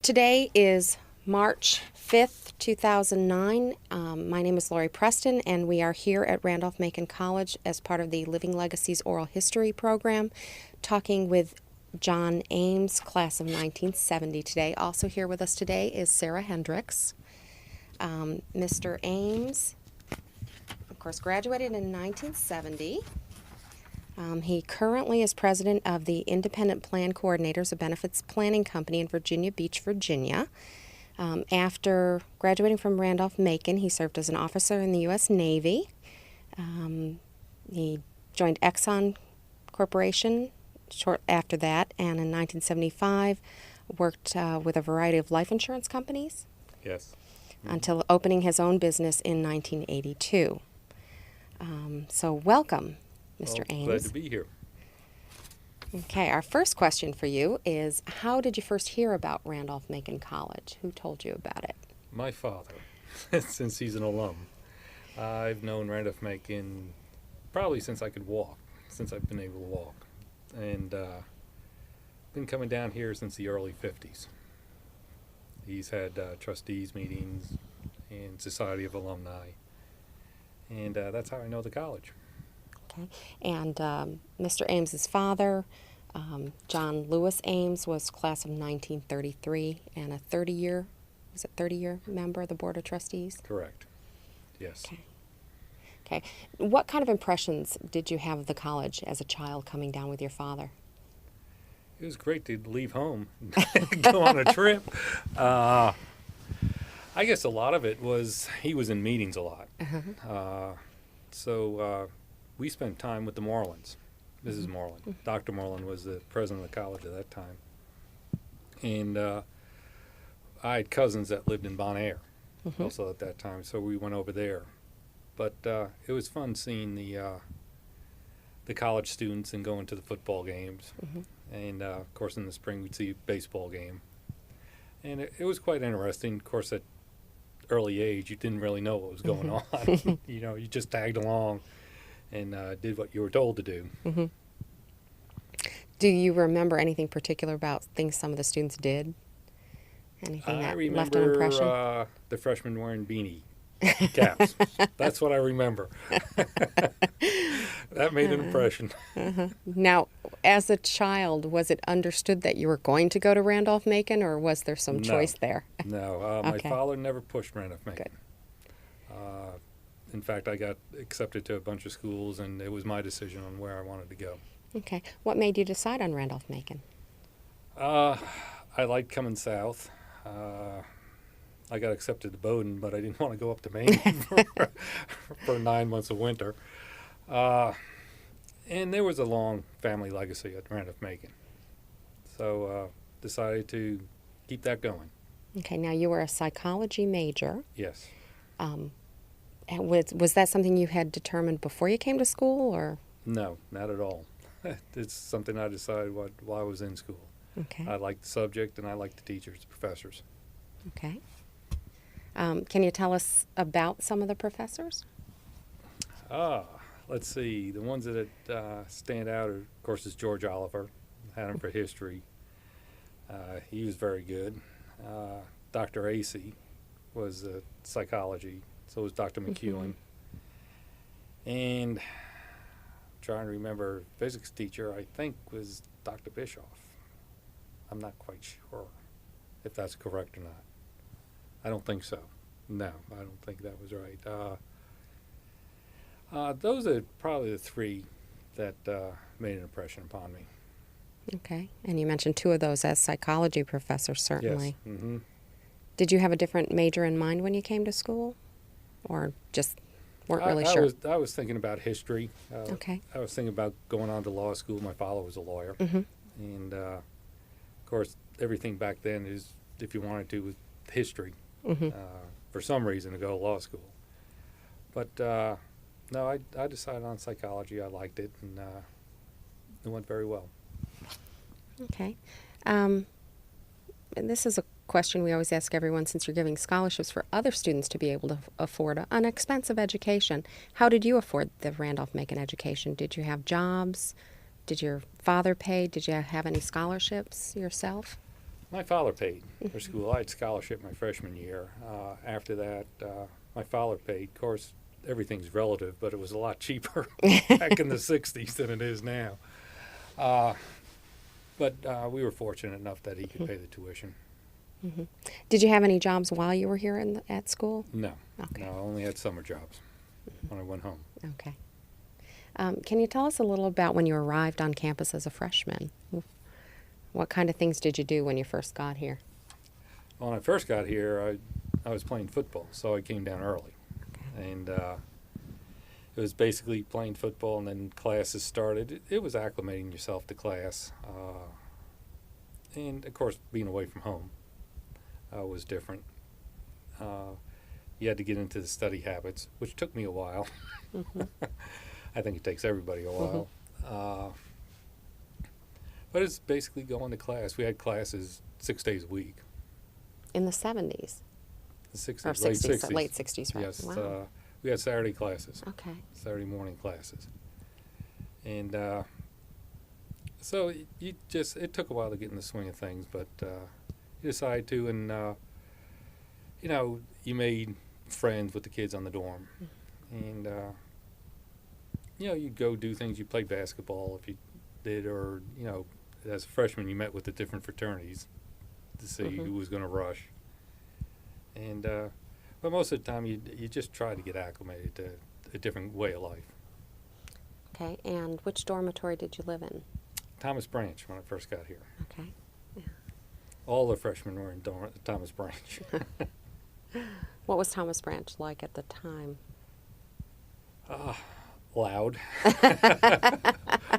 Today is March 5th, 2009. My name is Lori Preston, and we are here at Randolph-Macon College as part of the Living Legacies Oral History program, talking with John Ames, class of 1970 today. Also here with us today is Sarah Hendricks. Mr. Ames, of course, graduated in 1970. He currently is president of the Independent Plan Coordinators, a benefits planning company in Virginia Beach, Virginia. After graduating from Randolph-Macon, he served as an officer in the U.S. Navy. He joined Exxon Corporation short after that, and in 1975 worked with a variety of life insurance companies. Yes. Until opening his own business in 1982. So welcome, Mr. Ames. Glad to be here. Okay, our first question for you is, how did you first hear about Randolph-Macon College? Who told you about it? My father, since he's an alum. I've known Randolph-Macon probably since I could walk, since I've been able to walk. And been coming down here since the early 50s. He's had trustees meetings and Society of Alumni. And that's how I know the college. Okay, and Mr. Ames's father, John Lewis Ames, was class of 1933 and a 30-year member of the Board of Trustees? Correct. Yes. Okay. What kind of impressions did you have of the college as a child coming down with your father? It was great to leave home and go on a trip. I guess a lot of it was he was in meetings a lot. So we spent time with the Morelands, Mrs. Moreland. Dr. Moreland was the president of the college at that time. And I had cousins that lived in Bon Air also at that time, so we went over there. But it was fun seeing the college students and going to the football games. And, of course, in the spring we'd see a baseball game. And it was quite interesting. Of course, at early age, you didn't really know what was going on. You just tagged along and did what you were told to do. Do you remember anything particular about things some of the students did? Anything that left an impression? I remember the freshmen wearing beanie caps. That's what I remember. That made an impression. Now, as a child, was it understood that you were going to go to Randolph-Macon, or was there some choice there? No, my father never pushed Randolph-Macon. In fact, I got accepted to a bunch of schools, and it was my decision on where I wanted to go. Okay. What made you decide on Randolph-Macon? I liked coming south. I got accepted to Bowdoin, but I didn't want to go up to Maine for 9 months of winter. And there was a long family legacy at Randolph-Macon. So decided to keep that going. Okay, now you were a psychology major. Yes. Was that something you had determined before you came to school, or? No, not at all. It's something I decided while I was in school. Okay. I liked the subject, and I liked the teachers, the professors. Okay. Can you tell us about some of the professors? Let's see. The ones that stand out, of course, is George Oliver. Had him for history. He was very good. Dr. Acey was psychology. So was Dr. McEwen. And trying to remember, physics teacher, I think, was Dr. Bischoff. I'm not quite sure if that's correct or not. I don't think so. No, I don't think that was right. Those are probably the three that made an impression upon me. Okay. And you mentioned two of those as psychology professors, certainly. Yes. Mm-hmm. Did you have a different major in mind when you came to school? Or just weren't really sure? I was thinking about history. Okay. I was thinking about going on to law school. My father was a lawyer. And, of course, everything back then is, if you wanted to, was history. For some reason, to go to law school. But, no, I decided on psychology. I liked it, and it went very well. Okay. And this is a question we always ask everyone, since you're giving scholarships for other students to be able to afford an expensive education. How did you afford the Randolph-Macon education? Did you have jobs? Did your father pay? Did you have any scholarships yourself? My father paid for school. I had scholarship my freshman year. After that, my father paid. Of course, everything's relative, but it was a lot cheaper back in the 60s than it is now. But we were fortunate enough that he could pay the tuition. Mm-hmm. Did you have any jobs while you were here at school? No. Okay. No, I only had summer jobs when I went home. Okay. Can you tell us a little about when you arrived on campus as a freshman? What kind of things did you do when you first got here? When I first got here, I was playing football, so I came down early. Okay. And it was basically playing football, and then classes started. It was acclimating yourself to class. And, of course, being away from home was different. You had to get into the study habits, which took me a while. Mm-hmm. I think it takes everybody a while. Mm-hmm. But it's basically going to class. We had classes 6 days a week. In the 70s? The 60s, Or late 60s. Late 60s, right? Yes. Wow. We had Saturday classes. Okay. Saturday morning classes. And so it took a while to get in the swing of things, but you decided to, and you made friends with the kids on the dorm. And you'd go do things. You played basketball if you did, or as a freshman you met with the different fraternities to see Mm-hmm. who was going to rush. And but most of the time you just try to get acclimated to a different way of life. Okay, and which dormitory did you live in? Thomas Branch when I first got here. Okay. Yeah. All the freshmen were in Thomas Branch. What was Thomas Branch like at the time? Loud.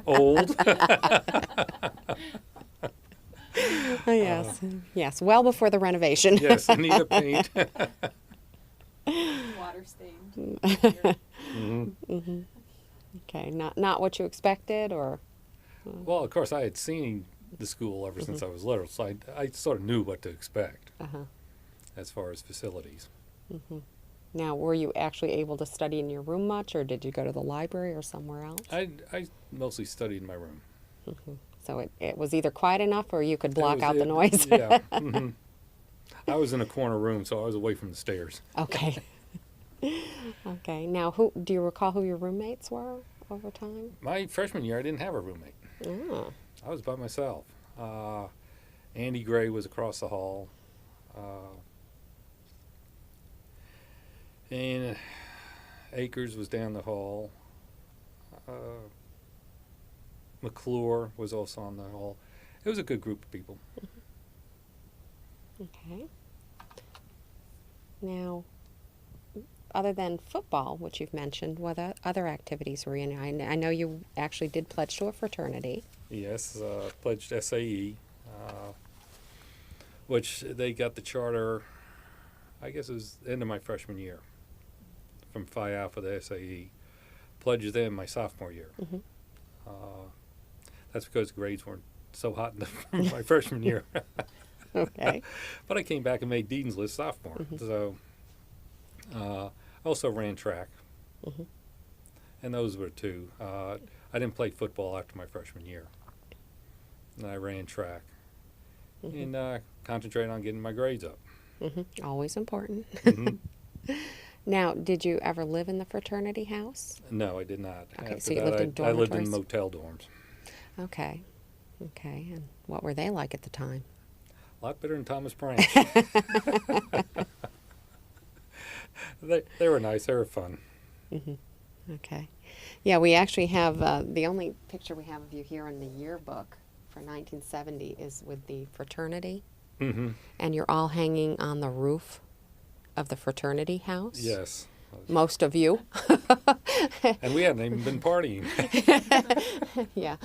Old. Yes, yes, well before the renovation. Yes, in need of paint. Water stained. Mm-hmm. Mm-hmm. Okay, not what you expected, or? Well, of course, I had seen the school ever since I was little, so I sort of knew what to expect as far as facilities. Mm-hmm. Now, were you actually able to study in your room much, or did you go to the library or somewhere else? I mostly studied in my room. Mm-hmm. So it was either quiet enough or you could block out the It- noise? Yeah. Mm-hmm. I was in a corner room, so I was away from the stairs. Okay. Okay. Now, do you recall who your roommates were over time? My freshman year, I didn't have a roommate. Oh. I was by myself. Andy Gray was across the hall. And Akers was down the hall. McClure was also on the hall. It was a good group of people. Okay. Now, other than football, which you've mentioned, what other activities were you in? I know you actually did pledge to a fraternity. Yes, pledged SAE, which they got the charter, I guess it was the end of my freshman year, from Phi Alpha to SAE. Pledged them my sophomore year. Mm-hmm. That's because grades weren't so hot in my freshman year. Okay. But I came back and made Dean's List sophomore. Mm-hmm. So I also ran track. Mm-hmm. And those were two. I didn't play football after my freshman year. And I ran track. Mm-hmm. And concentrated on getting my grades up. Mm-hmm. Always important. Mm-hmm. Now, did you ever live in the fraternity house? No, I did not. Okay, After so you that, lived in I lived in dormitories? motel dorms. Okay. Okay. And what were they like at the time? A lot better than Thomas Branch. They were nice. They were fun. Mm-hmm. Okay. Yeah, we actually have, the only picture we have of you here in the yearbook for 1970 is with the fraternity. Mm-hmm. And you're all hanging on the roof of the fraternity house. Yes. Most of you. And we hadn't even been partying. Yeah.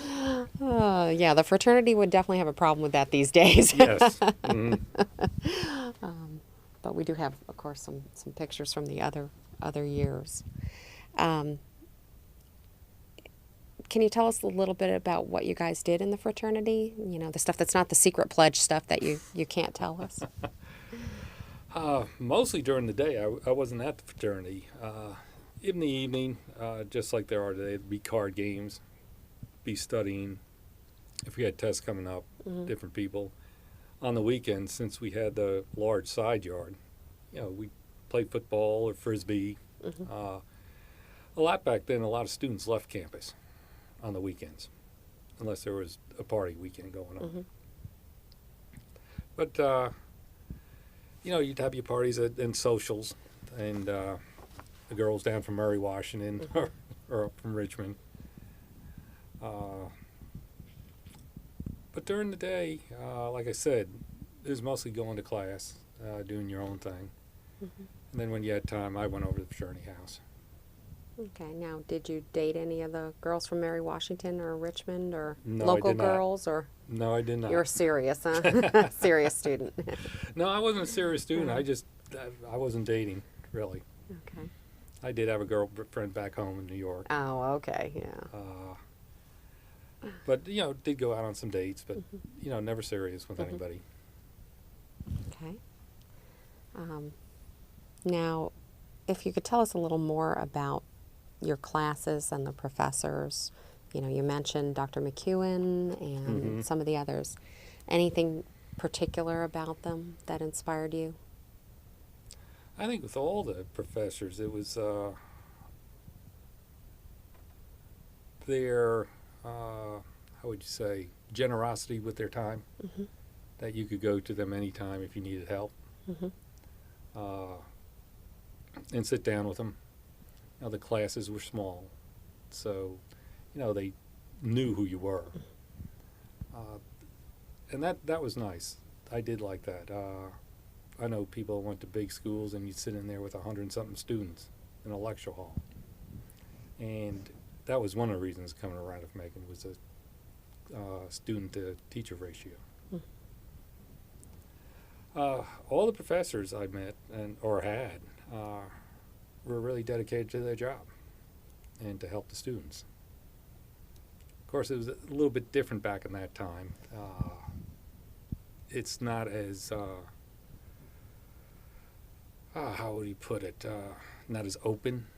Yeah, the fraternity would definitely have a problem with that these days. Yes. Mm-hmm. But we do have, of course, some pictures from the other years. Can you tell us a little bit about what you guys did in the fraternity? You know, the stuff that's not the secret pledge stuff that you can't tell us. Mostly during the day. I wasn't at the fraternity. In the evening, just like there are today, there'd be card games, be studying. If we had tests coming up, different people. on the weekends, since we had the large side yard, we played football or frisbee. A lot back then, a lot of students left campus on the weekends, unless there was a party weekend going on. But, you'd have your parties and socials, and the girls down from Murray, Washington, or up from Richmond. But during the day, like I said, it was mostly going to class, doing your own thing. And then when you had time, I went over to the fraternity house. Okay. Now, did you date any of the girls from Mary Washington or Richmond or No, I local did not. girls? Or No, I did not. you're serious, huh? Serious student. No, I wasn't a serious student. I wasn't dating, really. Okay. I did have a girlfriend back home in New York. Oh, okay. Yeah. But, did go out on some dates, but, never serious with anybody. Okay. Now, if you could tell us a little more about your classes and the professors. You mentioned Dr. McEwen and some of the others. Anything particular about them that inspired you? I think with all the professors, it was their, how would you say, generosity with their time, that you could go to them anytime if you needed help, and sit down with them. The classes were small, so, they knew who you were. And that was nice. I did like that. I know people went to big schools and you'd sit in there with 100-something students in a lecture hall. And that was one of the reasons coming to Randolph-Macon was the student-to-teacher ratio. All the professors I met or had were really dedicated to their job and to help the students. Of course, it was a little bit different back in that time. It's not as, how would you put it, not as open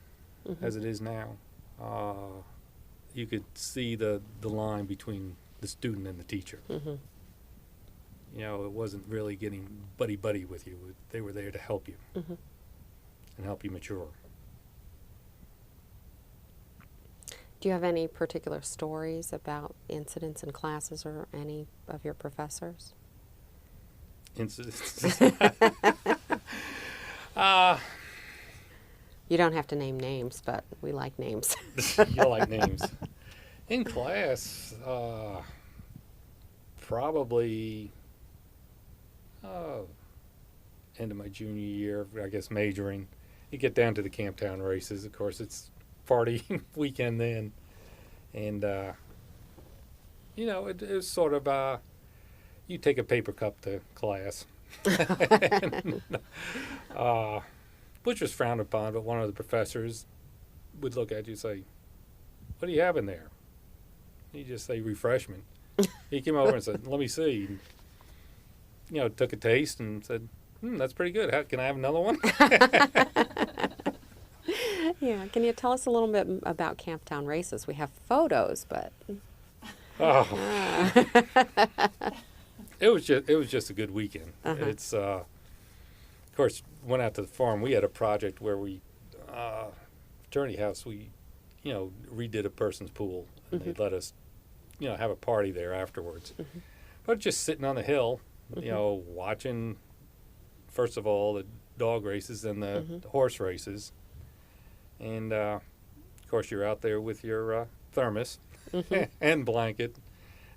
as it is now. You could see the line between the student and the teacher. It wasn't really getting buddy-buddy with you. They were there to help you and help you mature. Do you have any particular stories about incidents in classes or any of your professors? Incidents? You don't have to name names, but we like names. You like names. In class, probably end of my junior year, I guess majoring. You get down to the Camptown races. Of course, it's party weekend then. And, it was sort of, you take a paper cup to class. And, which was frowned upon, but one of the professors would look at you and say, "What do you have in there?" You just say, "Refreshment." He came over and said, "Let me see." And, took a taste and said, "That's pretty good. Can I have another one?" Yeah. Can you tell us a little bit about Camptown races? We have photos, but it was just a good weekend. It's of course went out to the farm. We had a project where we fraternity house. We redid a person's pool, and they let us have a party there afterwards. But just sitting on the hill, watching first of all the dog races and the horse races. And, of course, you're out there with your thermos and blanket.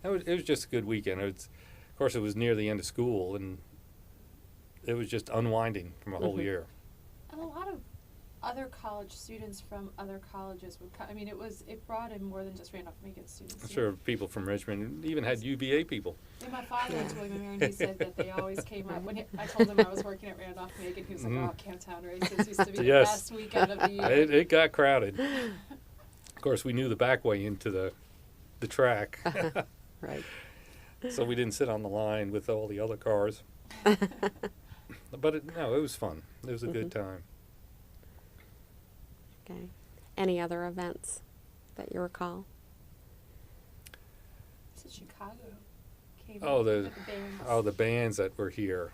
It was just a good weekend. Of course, it was near the end of school, and it was just unwinding from a whole year. And a lot of other college students from other colleges would come. I mean, it brought in more than just Randolph-Macon students. I'm sure people from Richmond, even had UVA people. And my father went to William and Mary, and he said that they always came up. I told him I was working at Randolph-Macon, he was like, "Oh, Camptown races used to be the best weekend of the year." It got crowded. Of course, we knew the back way into the track. right. So we didn't sit on the line with all the other cars. But it was fun. It was a good time. Okay. Any other events that you recall? It's in Chicago. came? Oh, with the bands? the bands that were here.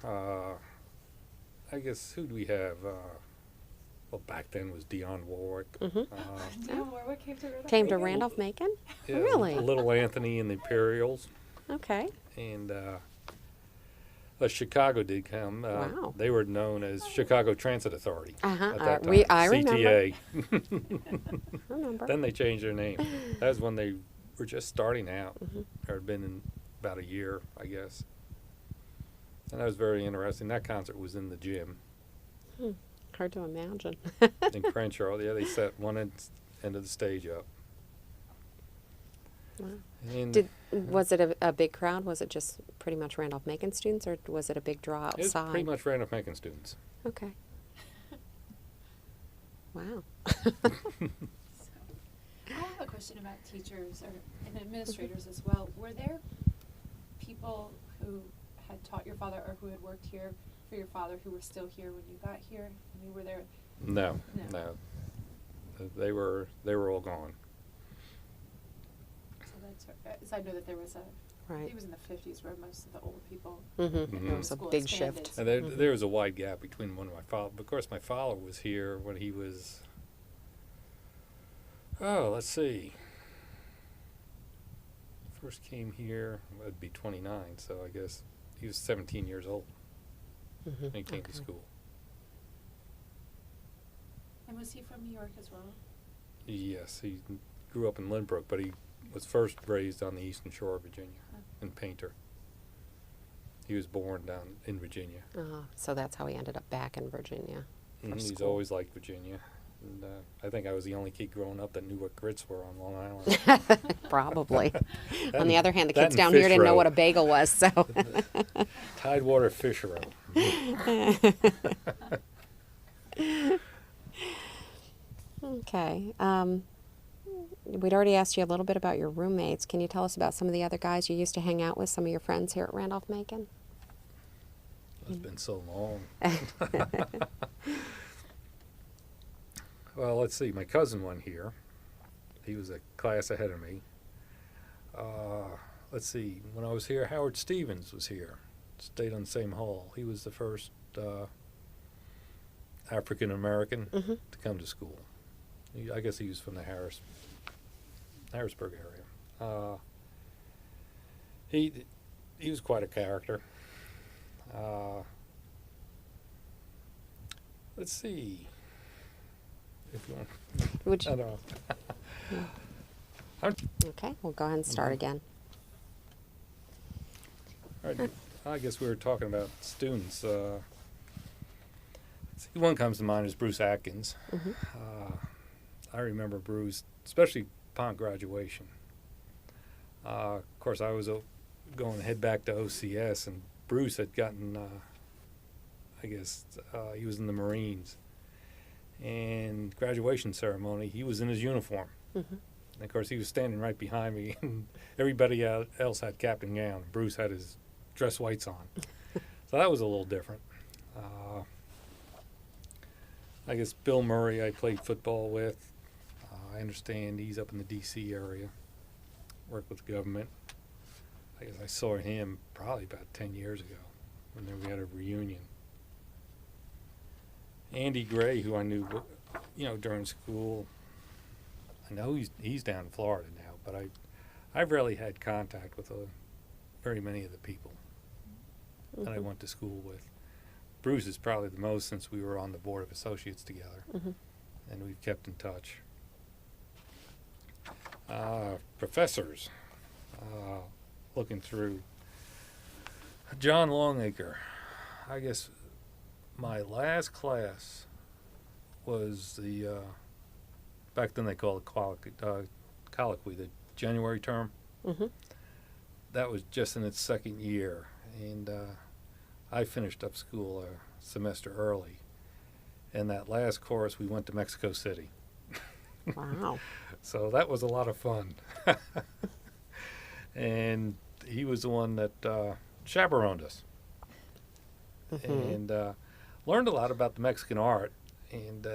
I guess, who do we have? Well, back then was Dionne Warwick. Dionne Warwick came to Randolph. Came to Randolph-Macon? Yeah, Really? Little Anthony and the Imperials. Okay. And Chicago did come. Wow. They were known as Chicago Transit Authority Uh-huh. at that time. I remember. CTA. I remember. Then they changed their name. That was when they were just starting out. Or had been in about a year, I guess. And that was very interesting. That concert was in the gym Hard to imagine. in Crenshaw. Yeah, they set one end of the stage up. Wow. And Was it a big crowd? Was it just pretty much Randolph-Macon students, or was it a big draw it was outside? pretty much Randolph-Macon students. Okay. Wow. So, I have a question about teachers and administrators as well. Were there people who had taught your father or who had worked here for your father who were still here when you got here? I mean, were there? No. They were all gone. So I know that there was Right. it was in the 50s where most of the old people. Mm-hmm. There was a School big expanded. shift. And there was a wide gap between one of my father. Of course, my father was here when he was. Oh, let's see. First came here, I'd be 29, so I guess he was 17 years old when he came to school. And was he from New York as well? Yes, he grew up in Lynbrook, but he was first raised on the eastern shore of Virginia, in Painter. He was born down in Virginia. So that's how he ended up back in Virginia. for He's school. always liked Virginia. And I think I was the only kid growing up that knew what grits were on Long Island. Probably. On the and- other hand, the that kids and down here fish didn't know roe. what a bagel was, so. Tidewater fish roe. Okay. We'd already asked you a little bit about your roommates. Can you tell us about some of the other guys you used to hang out with, some of your friends here at Randolph-Macon? It's been so long. Well, let's see. My cousin went here. He was a class ahead of me. Let's see. When I was here, Howard Stevens was here. Stayed on the same hall. He was the first African American to come to school. I guess he was from the Harrisburg area. He was quite a character. Let's see. If you want, Would I you, don't know. okay, we'll go ahead and start again. All right, I guess we were talking about students. One comes to mind is Bruce Atkins. I remember Bruce, especially upon graduation. Of course, I was going to head back to OCS, and Bruce had gotten, I guess, he was in the Marines. And graduation ceremony, he was in his uniform. And of course, he was standing right behind me, and everybody else had cap and gown. Bruce had his dress whites on. So that was a little different. I guess Bill Murray I played football with. I understand he's up in the D.C. area, worked with the government. I guess I saw him probably about 10 years ago when we had a reunion. Andy Gray, who I knew, during school, I know he's down in Florida now, but I've rarely had contact with very many of the people that I went to school with. Bruce is probably the most since we were on the Board of Associates together, and we've kept in touch. Professors, looking through. John Longacre, I guess my last class was the, back then they called it colloquy, the January term. That was just in its second year, and I finished up school a semester early. And that last course, we went to Mexico City. Wow. So that was a lot of fun. And he was the one that chaperoned us. And learned a lot about the Mexican art and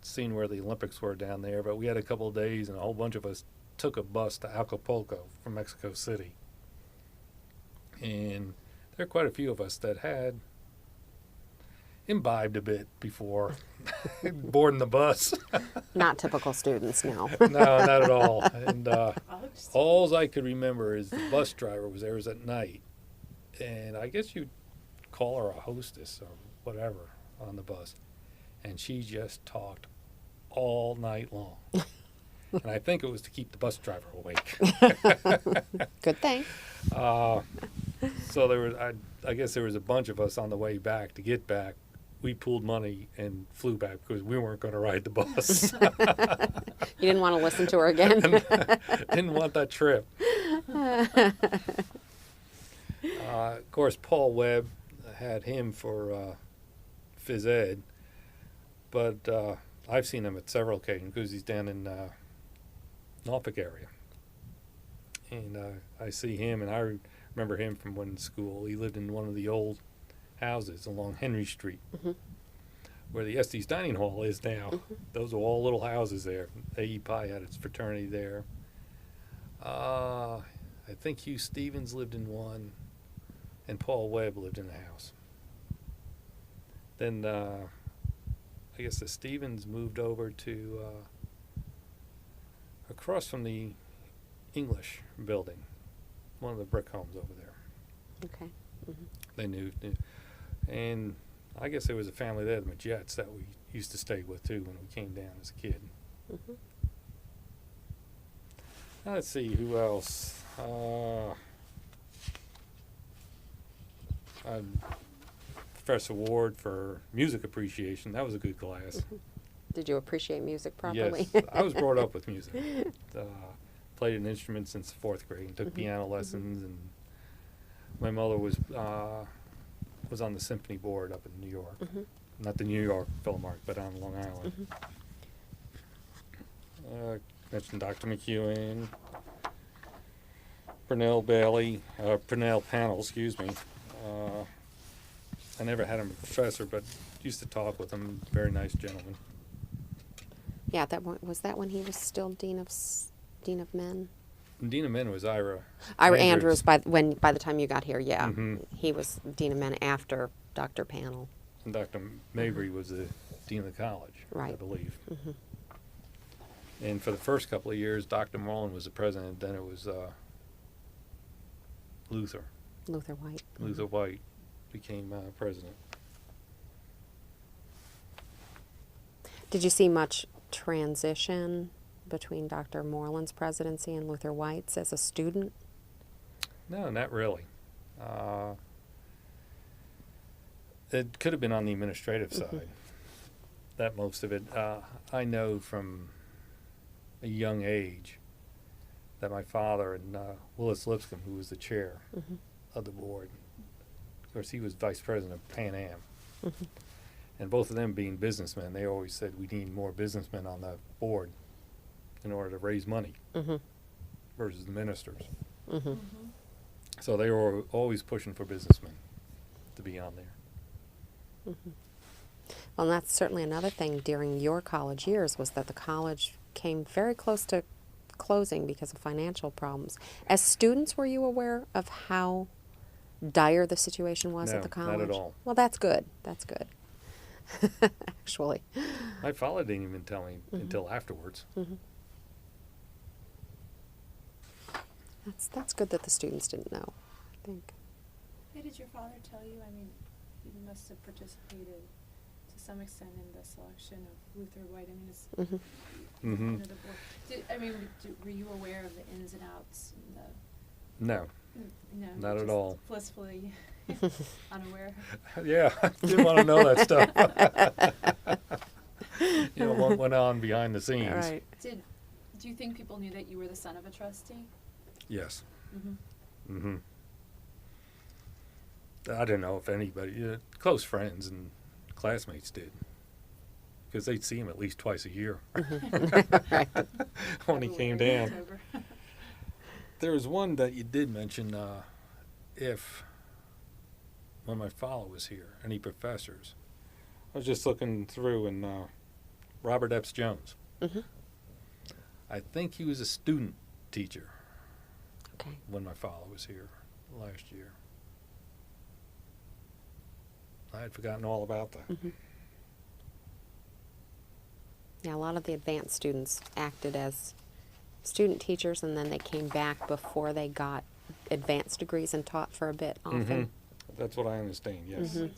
seen where the Olympics were down there. But we had a couple of days, and a whole bunch of us took a bus to Acapulco from Mexico City. And there are quite a few of us that had imbibed a bit before boarding the bus. Not typical students, no. No, not at all. And Bugs? all I could remember is the bus driver was there. It was at night. And I guess you'd call her a hostess or whatever on the bus. And she just talked all night long. And I think it was to keep the bus driver awake. Good thing. So there was, I guess there was a bunch of us on the way back. To get back, we pooled money and flew back because we weren't going to ride the bus. You didn't want to listen to her again. Didn't want that trip. Of course, Paul Webb had him for phys ed, but I've seen him at several occasions because he's down in Norfolk area. And I see him, and I remember him from when in school. He lived in one of the old houses along Henry Street, where the Estes Dining Hall is now. Those are all little houses there. A.E. Pi had its fraternity there. I think Hugh Stevens lived in one, and Paul Webb lived in a house. Then I guess the Stevens moved over to across from the English building, one of the brick homes over there. Okay. They knew. And I guess there was a family there, the Majets, that we used to stay with too when we came down as a kid. Let's see, who else? Professor Ward for music appreciation. That was a good class. Did you appreciate music properly? Yes, I was brought up with music. Played an instrument since the 4th grade and took piano lessons, and my mother was on the symphony board up in New York. Not the New York Philharmonic, but on Long Island. Mentioned Dr. McEwen, Purnell Pannell, excuse me. I never had him a professor, but used to talk with him. Very nice gentleman. Yeah, was that when he was still Dean of Men? Dean of Men was Ira. Ira Andrews by the time you got here, yeah. Mhm. He was Dean of Men after Dr. Pannell. And Dr. Mabry was the Dean of the college, I Right. believe. And for the first couple of years, Dr. Moreland was the president. Then it was Luther. Luther White. Luther White became president. Did you see much transition between Dr. Moreland's presidency and Luther White's as a student? No, not really. It could have been on the administrative side. That most of it. I know from a young age that my father and Willis Lipscomb, who was the chair of the board, of course he was vice president of Pan Am, and both of them being businessmen, they always said we need more businessmen on the board in order to raise money versus the ministers. So they were always pushing for businessmen to be on there. Well, that's certainly another thing during your college years was that the college came very close to closing because of financial problems. As students, were you aware of how dire the situation was No, at the college? not at all. Well, that's good. That's good. Actually. My father didn't even tell me until afterwards. That's good that the students didn't know, I think. Hey, did your father tell you? I mean, he must have participated to some extent in the selection of Luther White. I mean, it's Mhm. the board. Were you aware of the ins and outs? And No, no, not at just all. Blissfully unaware. Yeah, I didn't want to know that stuff. What went on behind the scenes. Right. Do you think people knew that you were the son of a trustee? Yes. I don't know if anybody, close friends and classmates did, because they'd see him at least twice a year when he came down. There was one that you did mention, when my father was here, any professors. I was just looking through, and Robert Epps Jones. I think he was a student teacher Okay. when my father was here last year. I had forgotten all about that. Yeah, a lot of the advanced students acted as student teachers, and then they came back before they got advanced degrees and taught for a bit often. That's what I understand, yes. Retail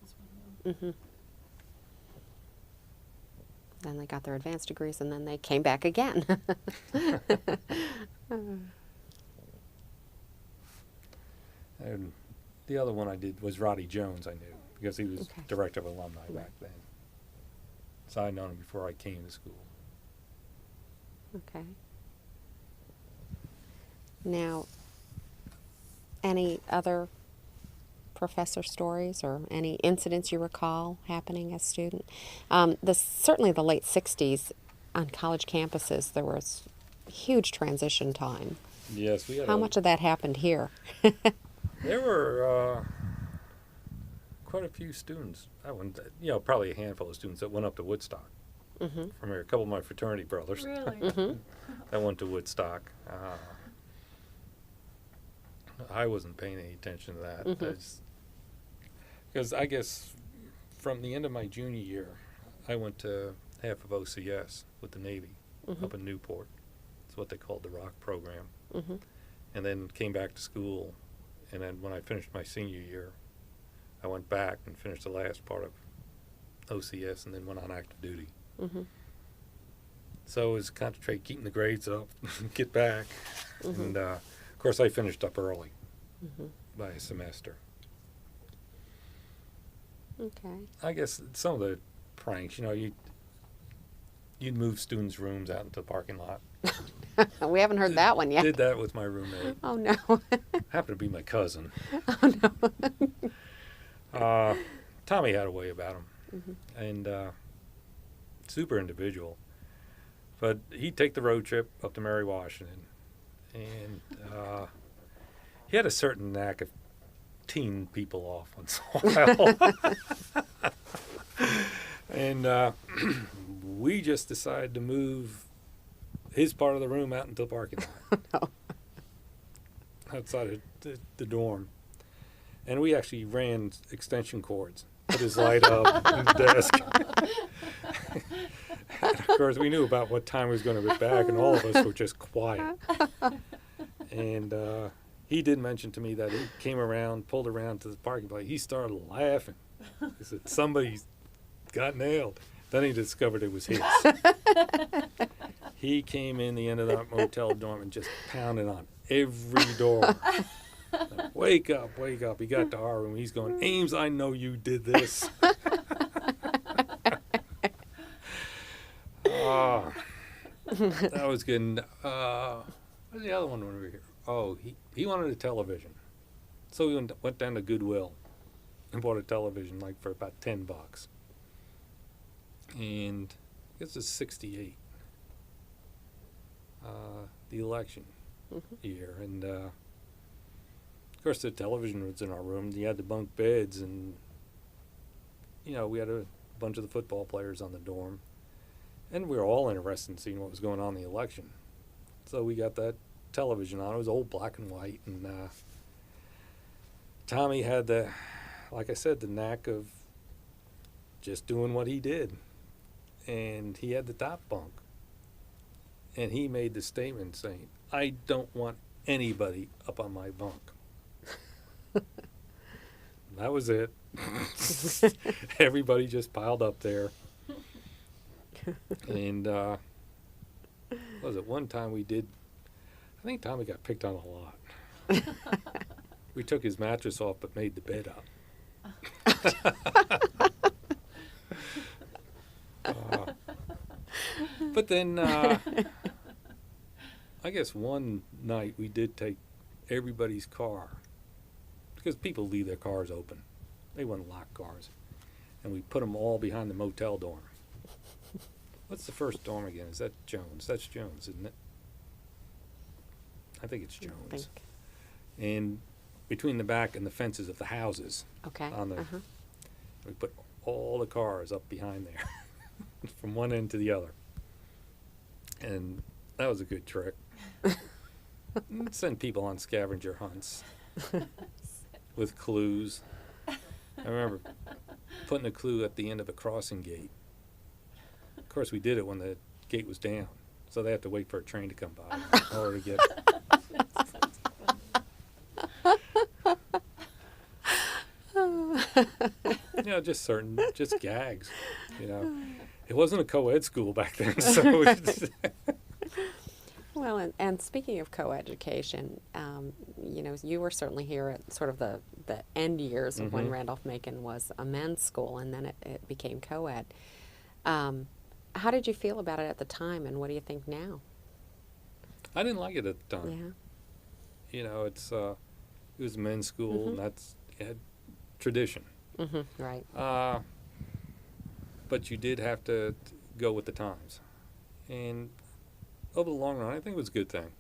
as well, yeah. Then they got their advanced degrees, and then they came back again. And the other one I did was Roddy Jones, I knew, because he was Okay. director of alumni back then. So I'd known him before I came to school. Okay. Now, any other professor stories or any incidents you recall happening as a student? Certainly the late 60s on college campuses, there was huge transition time. Yes, we had How much of that happened here? There were quite a few students. I went, probably a handful of students that went up to Woodstock from here. A couple of my fraternity brothers Really? that went to Woodstock. I wasn't paying any attention to that. Because I guess from the end of my junior year, I went to half of OCS with the Navy up in Newport. It's what they called the ROC program. And then came back to school. And then when I finished my senior year, I went back and finished the last part of OCS and then went on active duty. So it was concentrate keeping the grades up, get back. And of course I finished up early by a semester. Okay. I guess some of the pranks, you'd move students' rooms out into the parking lot. We haven't heard that one yet. Did that with my roommate. Oh, no. Happened to be my cousin. Oh, no. Tommy had a way about him. And super individual. But he'd take the road trip up to Mary Washington. And he had a certain knack of teeing people off once in a while. And we just decided to move his part of the room out into the parking lot. No. Outside of the dorm. And we actually ran extension cords, put his light up on the desk. And of course, we knew about what time he was going to be back, and all of us were just quiet. And he did mention to me that he came around, pulled around to the parking lot. He started laughing. He said, somebody got nailed. Then he discovered it was his. He came in the end of that motel dorm and just pounded on every door. Like, wake up, wake up. He got to our room. He's going, Ames, I know you did this. That was good. What was the other one when we were here? Oh, he wanted a television. So we went down to Goodwill and bought a television like for about $10. And I guess it's 68. The election year. And of course the television was in our room. You had the bunk beds, and we had a bunch of the football players on the dorm. And we were all interested in seeing what was going on in the election. So we got that television on. It was old black and white. And Tommy had like I said, the knack of just doing what he did. And he had the top bunk. And he made the statement saying, I don't want anybody up on my bunk. That was it. Everybody just piled up there. And what was it? One time I think Tommy got picked on a lot. We took his mattress off but made the bed up. But then I guess one night we did take everybody's car, because people leave their cars open. They wouldn't lock cars. And we put them all behind the motel dorm. What's the first dorm again? Is that Jones? That's Jones, isn't it? I think it's Jones. And between the back and the fences of the houses. Okay. We put all the cars up behind there from one end to the other. And that was a good trick. Send people on scavenger hunts with clues. I remember putting a clue at the end of a crossing gate. Of course, we did it when the gate was down, so they have to wait for a train to come by in order to get just gags, It wasn't a co-ed school back then, so Well, and speaking of co-education, you were certainly here at sort of the end years of when Randolph-Macon was a men's school, and then it became co-ed. How did you feel about it at the time, and what do you think now? I didn't like it at the time. Yeah. It was a men's school, and it had tradition. Right. But you did have to go with the times. And over the long run, I think it was a good thing.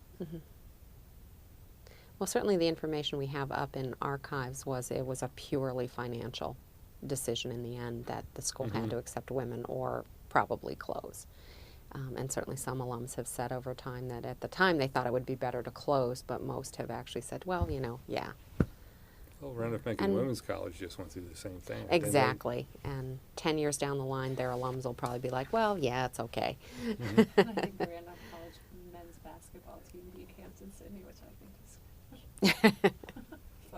Well, certainly the information we have up in archives was it was a purely financial decision in the end that the school had to accept women or probably close. And certainly some alums have said over time that at the time they thought it would be better to close, but most have actually said, well, yeah. Well, Randolph-Macon Women's College just went through the same thing. Exactly. And 10 years down the line, their alums will probably be like, well, yeah, it's okay. And I think the Randolph College men's basketball team beat Hampton-Sydney, which I think is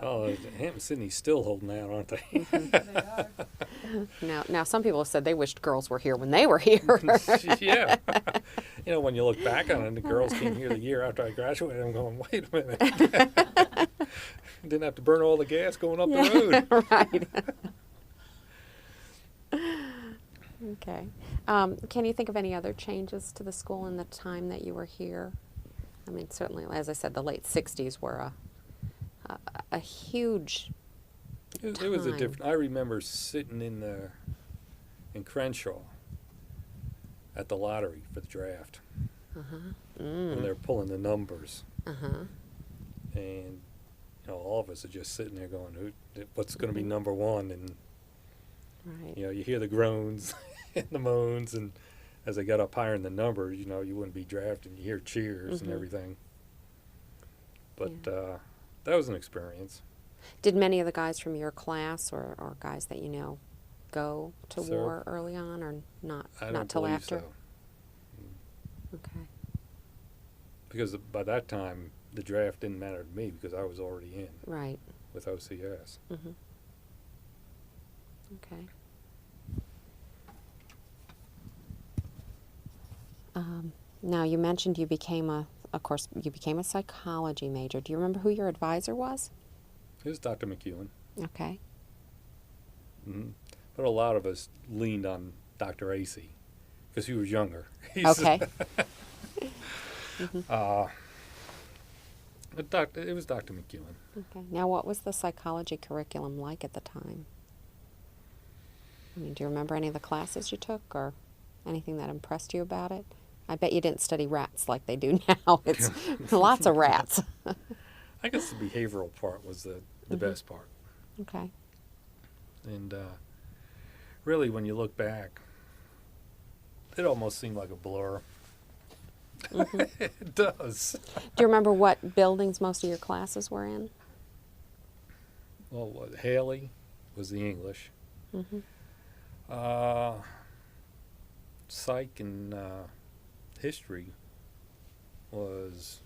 Oh, Hampton-Sydney's still holding out, aren't they? they are. Now, some people have said they wished girls were here when they were here. Yeah. When you look back on it, the girls came here the year after I graduated. I'm going, wait a minute. Didn't have to burn all the gas going up the road. Right. Okay. Can you think of any other changes to the school in the time that you were here? I mean, certainly, as I said, the late 60s were a huge It was a different. I remember sitting in Crenshaw at the lottery for the draft when they're pulling the numbers, and all of us are just sitting there going, "What's going to be number one?" And Right. you hear the groans and the moans, and as they got up higher in the numbers, you wouldn't be drafted. You hear cheers and everything. But that was an experience. Did many of the guys from your class or guys that you know go to Sir? war early on, or not? I Not don't till believe after. so. Okay. Because by that time, the draft didn't matter to me because I was already in Right. with OCS. Okay. Now you mentioned you became a psychology major. Do you remember who your advisor was? It was Dr. McEwen. Okay. But a lot of us leaned on Dr. Acey because he was younger. Okay. But it was Dr. McEwen. Okay. Now, what was the psychology curriculum like at the time? I mean, do you remember any of the classes you took or anything that impressed you about it? I bet you didn't study rats like they do now. It's lots of rats. I guess the behavioral part was the best part. Okay. And really, when you look back, it almost seemed like a blur. It does. Do you remember what buildings most of your classes were in? Well, Haley was the English. Psych and history was,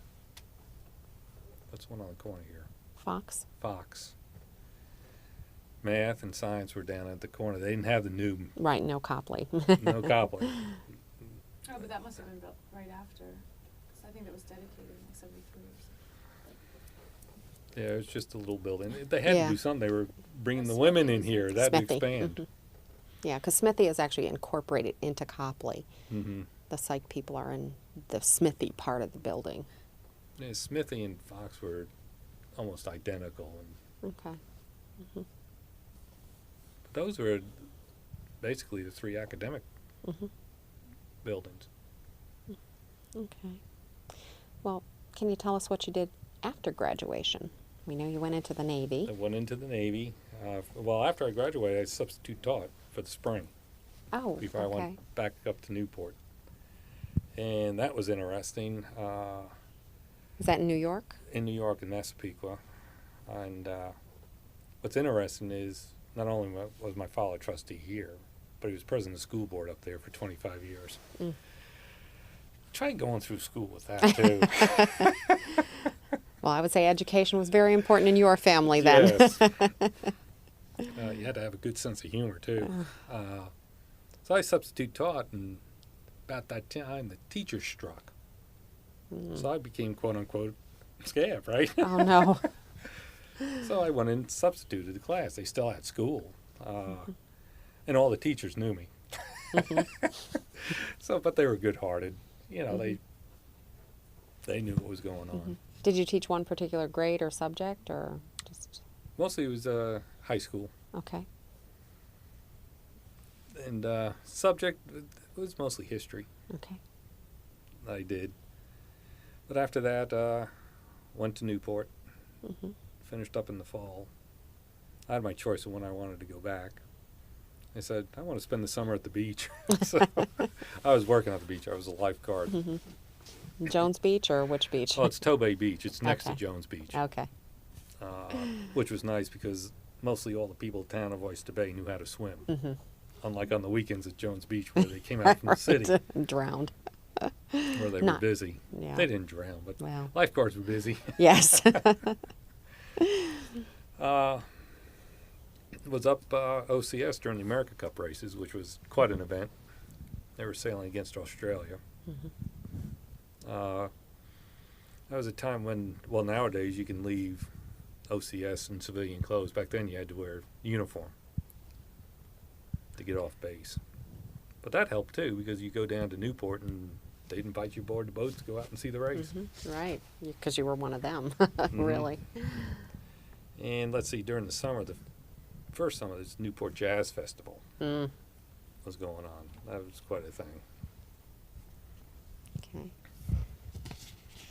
what's one on the corner here? Fox. Fox. Math and science were down at the corner. They didn't have the new, Right, no Copley. no Copley. Oh, but that must have been built right after, because I think that was dedicated in like 73 or something. Yeah, it was just a little building. They had to do something. They were bringing the Smithy women in was here. there. That had to Smithy. expand. Yeah, because Smithy is actually incorporated into Copley. Mm-hmm. The psych people are in the Smithy part of the building. Yeah, Smithy and Fox were almost identical. And Okay. those were basically the three academic buildings. Okay. Well, can you tell us what you did after graduation? We know you went into the Navy. I went into the Navy. Well, after I graduated, I substitute taught for the spring Oh, before I okay. went back up to Newport. And that was interesting. Is that in New York? In New York and Massapequa. And what's interesting is not only was my father trustee here, but he was president of the school board up there for 25 years. Mm. Try going through school with that, too. Well, I would say education was very important in your family then. Yes. You had to have a good sense of humor, too. So I substitute taught, and about that time, the teachers struck. So I became, quote-unquote, scab, right? Oh, no. So I went and substituted the class. They still had school. And all the teachers knew me. So, but they were good-hearted. You know, they knew what was going on. Did you teach one particular grade or subject, or just... Mostly it was high school. Okay. And subject was mostly history. Okay. I did. But after that, went to Newport. Finished up in the fall. I had my choice of when I wanted to go back. I said, I want to spend the summer at the beach. So I was working at the beach. I was a lifeguard. Jones Beach, or which beach? Oh, it's Tobay Beach. It's next to Okay. Jones Beach. Okay. Which was nice because mostly all the people in town of Oyster Bay knew how to swim. Unlike on the weekends at Jones Beach where they came out from the city, Drowned. where they were Not- busy. Yeah. They didn't drown, but Well. lifeguards were busy. Yes. Was up OCS during the America Cup races, which was quite an event. They were sailing against Australia. That was a time when, well, nowadays you can leave OCS in civilian clothes. Back then you had to wear uniform to get off base. But that helped too, because you go down to Newport and they'd invite you aboard the boats to go out and see the race. Right. Because you were one of them, really. And let's see, during the summer, the first summer, this Newport Jazz Festival was going on. That was quite a thing. Okay.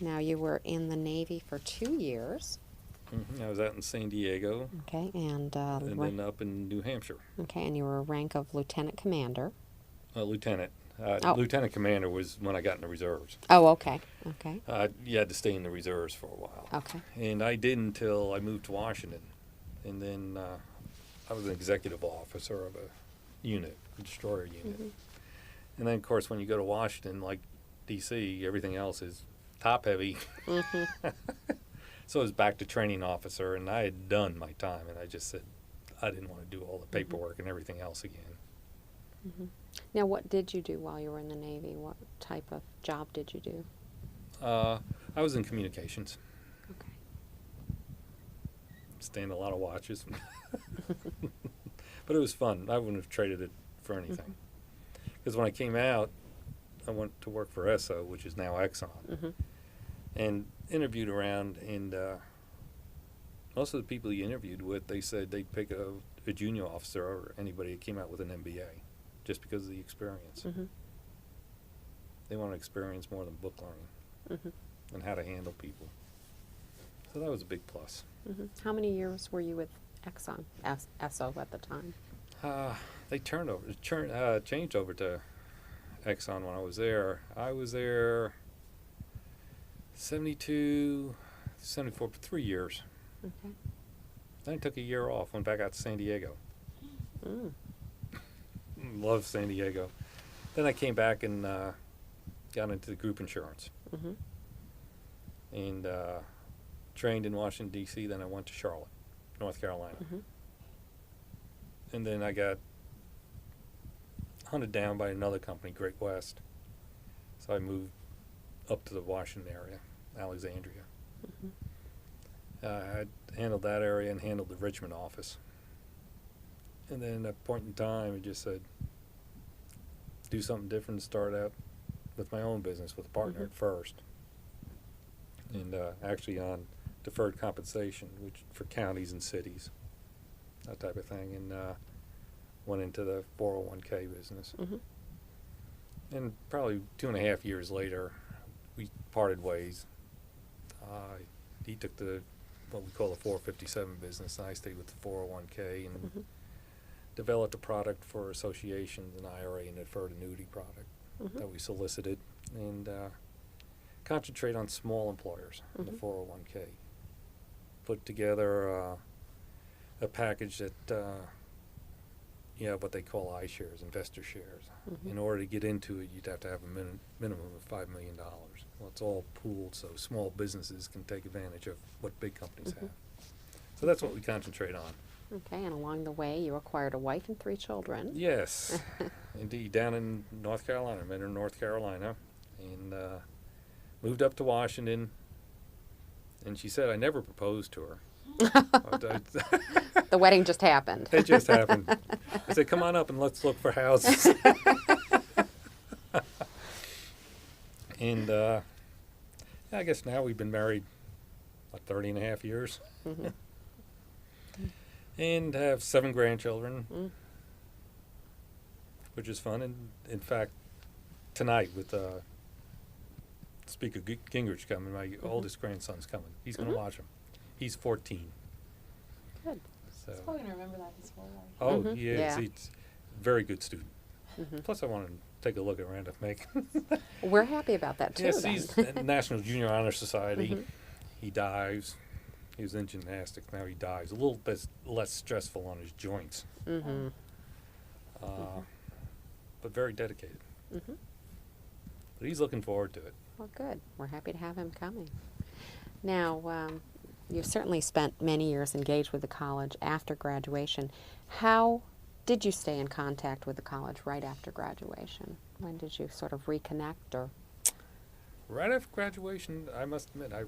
Now, you were in the Navy for 2 years. I was out in San Diego Okay, and then up in New Hampshire. okay, and you were a rank of lieutenant commander. Lieutenant. Oh. Lieutenant commander was when I got in the reserves. Oh, okay, okay, You had to stay in the reserves for a while. okay. And I did until I moved to Washington. And then I was an executive officer of a unit, a destroyer unit. And then, of course, when you go to Washington, like D.C., everything else is top heavy. So I was back to training officer, and I had done my time, and I just said I didn't want to do all the paperwork and everything else again. Now, what did you do while you were in the Navy? What type of job did you do? I was in communications. Okay. Stand a lot of watches. But it was fun. I wouldn't have traded it for anything. Because when I came out, I went to work for ESSO, which is now Exxon, and interviewed around, and most of the people you interviewed with, they said they'd pick a junior officer or anybody that came out with an MBA just because of the experience. They want to experience more than book learning and how to handle people. So that was a big plus. How many years were you with Exxon, ESSO at the time? They changed over to Exxon when I was there. I was there 72, 74 for 3 years. Okay. Then I took a year off, went back out to San Diego. Loved San Diego. Then I came back and got into the group insurance. And trained in Washington, D.C. Then I went to Charlotte, North Carolina. And then I got hunted down by another company, Great West. So I moved up to the Washington area, Alexandria. I handled that area and handled the Richmond office. And then at a point in time, I just said, do something different, start out with my own business with a partner at first. And actually on deferred compensation, which for counties and cities, that type of thing. And went into the 401k business. And probably 2.5 years later, we parted ways. He took what we call the 457 business, and I stayed with the 401k and developed a product for associations, an IRA and a deferred annuity product that we solicited, and concentrate on small employers in the 401k. Put together a package that you have what they call iShares, investor shares. In order to get into it, you'd have to have a minimum of $5 million. Well, it's all pooled, so small businesses can take advantage of what big companies have. So that's what we concentrate on. Okay, and along the way, you acquired a wife and 3 children. Yes, indeed. Down in North Carolina. I met her in North Carolina and moved up to Washington. And she said I never proposed to her. The wedding just happened. It just happened. I said, come on up and let's look for houses. And I guess now we've been married, 30 and a half years. And have 7 grandchildren, which is fun. And in fact, tonight with Speaker Gingrich coming, my oldest grandson's coming. He's going to watch him. He's 14. Good. So. He's probably going to remember that his whole life. Oh, yeah. Yeah. He's a very good student. Plus, I want to take a look at Randolph-Macon. We're happy about that, too. Yes, then. he's in the National Junior Honor Society. He dives. He was in gymnastics. Now he dives. A little bit less stressful on his joints. But very dedicated. But he's looking forward to it. Well, good. We're happy to have him coming. Now, you've certainly spent many years engaged with the college after graduation. How did you stay in contact with the college right after graduation? When did you sort of reconnect? Or Right after graduation, I must admit, I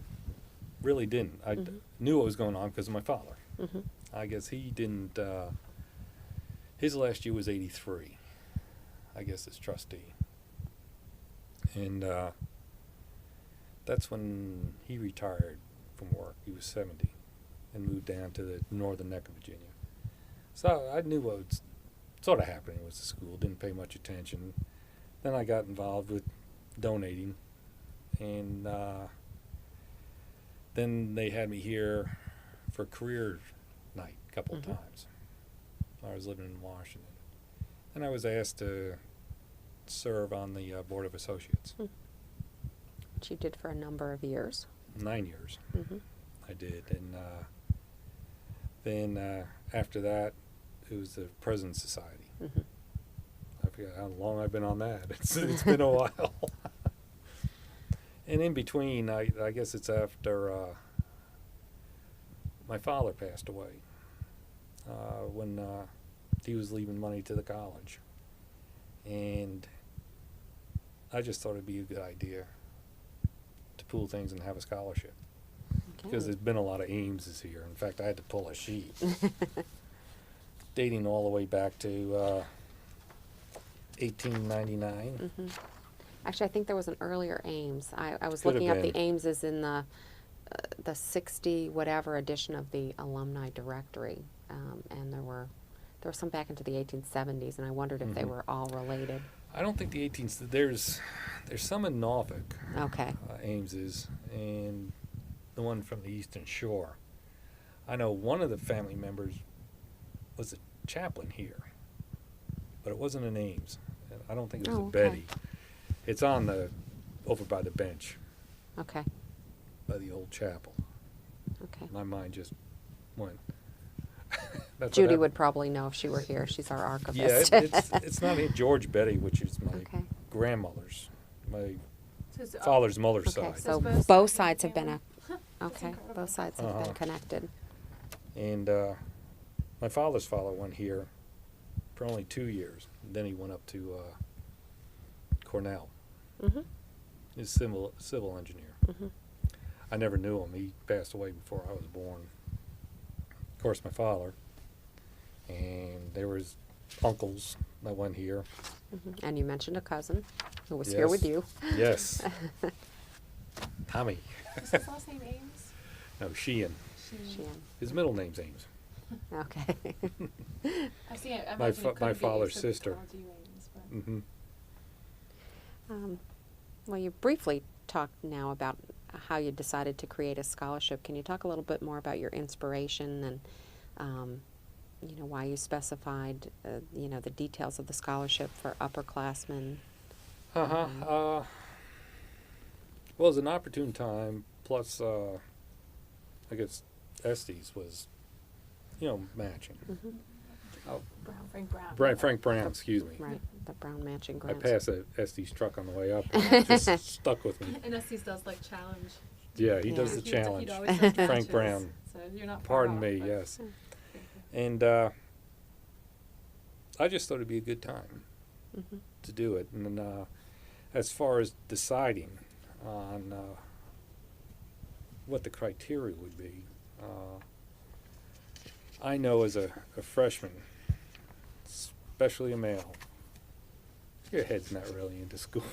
really didn't. I knew what was going on because of my father. I guess he didn't. His last year was 83, I guess, as trustee. And that's when he retired from work. He was 70 and moved down to the northern neck of Virginia. So I knew what was sort of happening with the school, didn't pay much attention. Then I got involved with donating, and then they had me here for career night a couple of times. I was living in Washington. And I was asked to serve on the Board of Associates. which you did for a number of years. 9 years. I did. And then after that, it was the President's Society. I forget how long I've been on that. It's been a while. And in between, I guess it's after my father passed away, when he was leaving money to the college. And I just thought it'd be a good idea to pool things and have a scholarship. Because there's been a lot of Ameses here. In fact, I had to pull a sheet dating all the way back to 1899. Actually, I think there was an earlier Ames. I was Could have looking up been. the Ameses in the 60 whatever edition of the alumni directory, and there were some back into the 1870s, and I wondered if they were all related. I don't think the 18th. There's some in Norfolk. Okay. Ames's, and the one from the Eastern Shore. I know one of the family members was a chaplain here, but it wasn't an Ames. I don't think it was a okay. Betty. It's on over by the bench, Okay. by the old chapel. Okay. My mind just went. That's Judy what would probably know if she were here. She's our Yeah, archivist. it's not George Betty, which is my Okay. grandmother's, my So it's- father's mother's Okay, side. so both both sides sides of have the been okay. incredible. Both sides have been connected. And my father's father went here for only 2 years. Then he went up to Cornell. He's a civil engineer. I never knew him. He passed away before I was born. Of course, my father. And there was uncles that went here. And you mentioned a cousin who was here with Yes. you. Yes. Tommy. Is his last name Ames? No, Sheehan. Sheehan. His middle name's Ames. Okay. I see it. I My imagine it could my be, father's so sister. called you Ames, but Well, you briefly talked now about how you decided to create a scholarship. Can you talk a little bit more about your inspiration and, why you specified, the details of the scholarship for upperclassmen? Well, it was an opportune time. Plus, I guess Estes was, matching. Brown, Frank Brown. Frank Brown, excuse me. Right, the brown matching I grants. passed a Estes truck on the way up, and it just stuck with me. And Estes does like challenge. Yeah, he Yeah. does the He'd challenge. always have Frank matches, Brown. So you're not far Pardon off, me, but- yes. And I just thought it'd be a good time Mhm. to do it. And as far as deciding on what the criteria would be, I know as a freshman, especially a male, your head's not really into school.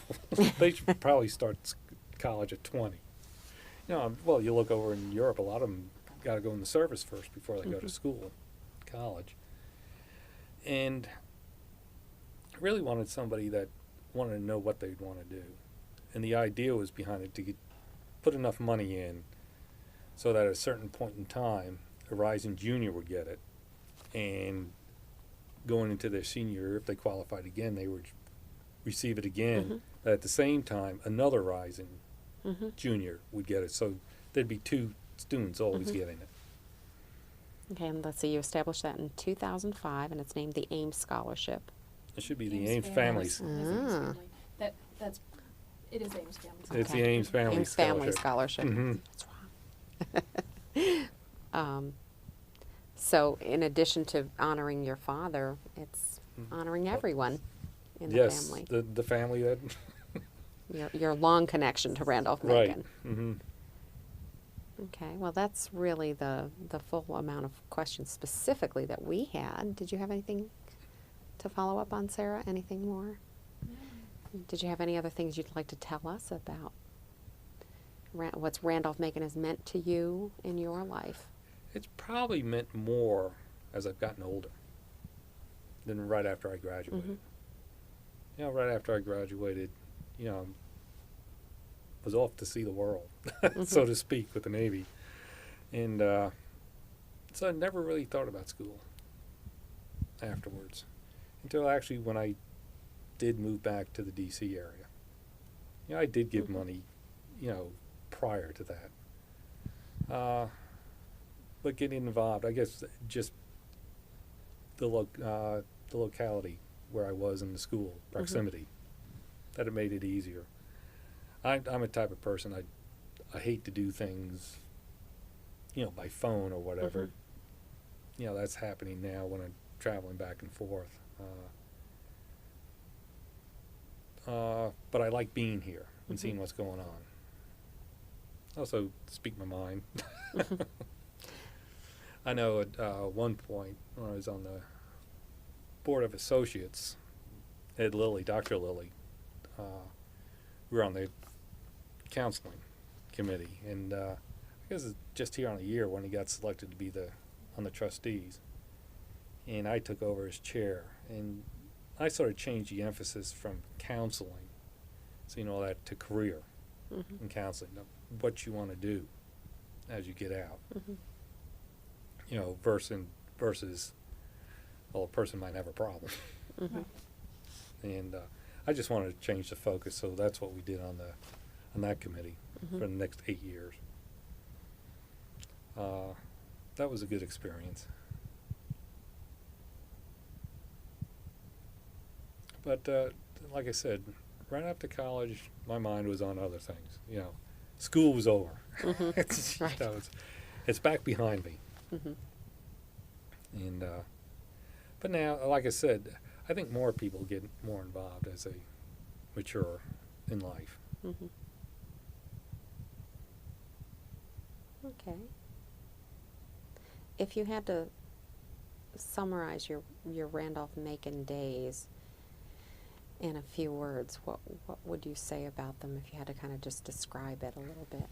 They should probably start college at 20. You know, well, you look over in Europe, a lot of them got to go in the service first before they go to Mhm. school, college. And I really wanted somebody that wanted to know what they'd want to do. And the idea was behind it to put enough money in so that at a certain point in time, a rising junior would get it. And going into their senior year, if they qualified again, they would receive it again. Mhm. At the same time, another rising Mhm. junior would get it. So there'd be two students always Mhm. getting it. Okay, and let's see, you established that in 2005, and it's named the Ames Scholarship. It should be the Ames Families. It is Ames Ah. Family. It is Ames Families. It's Okay. the Ames Family Ames Family Scholarship. Scholarship. Mhm. That's wrong. So in addition to honoring your father, it's honoring everyone in the Yes, family. the family that. Your long connection to Randolph-Macon. Right. Mm-hmm. Okay, well, that's really the full amount of questions specifically that we had. Did you have anything to follow up on, Sarah? Anything more? Did you have any other things you'd like to tell us about what's Randolph-Macon has meant to you in your life? It's probably meant more as I've gotten older than right after I graduated. Mhm. You know, right after I graduated, you know, was off to see the world, so to speak, with the Navy. And so I never really thought about school afterwards until actually when I did move back to the D.C. area. You know, I did give Mhm. money, you know, prior to that. But getting involved, I guess, just the locality where I was in the school, proximity, that it made it easier. I'm a type of person, I hate to do things, you know, by phone or whatever. Mhm. You know, that's happening now when I'm traveling back and forth. But I like being here and seeing what's going on. Also, speak my mind. I know at one point when I was on the Board of Associates, Ed Lilly, Dr. Lilly, we were on the counseling committee, and I guess it's just here on a year when he got selected to be on the trustees, and I took over his chair, and I sort of changed the emphasis from counseling, so you know that, to career Mhm. in counseling, what you want to do as you get out. Mhm. You know, versus, well, a person might have a problem. Mhm. And I just wanted to change the focus, so that's what we did on that committee Mhm. for the next 8 years. That was a good experience. But like I said, right after college, my mind was on other things. You know, school was over. Mhm. It's, you Right. know, it's back behind me. Mhm. And but now, like I said, I think more people get more involved as they mature in life. Mhm. Okay. If you had to summarize your Randolph-Macon days in a few words, what would you say about them if you had to kind of just describe it a little bit?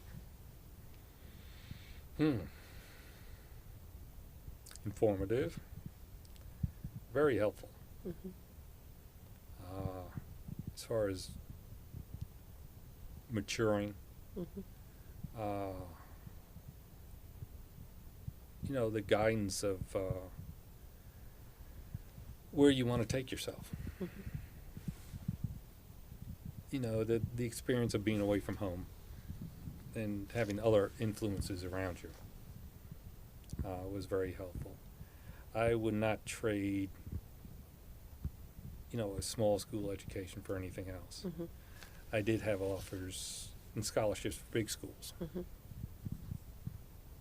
Informative, very helpful. Mhm. As far as maturing, Mhm. you know, the guidance of where you want to take yourself. Mhm. You know, the experience of being away from home and having other influences around you was very helpful. I would not trade a small school education for anything else. Mm-hmm. I did have offers and scholarships for big schools. Mm-hmm.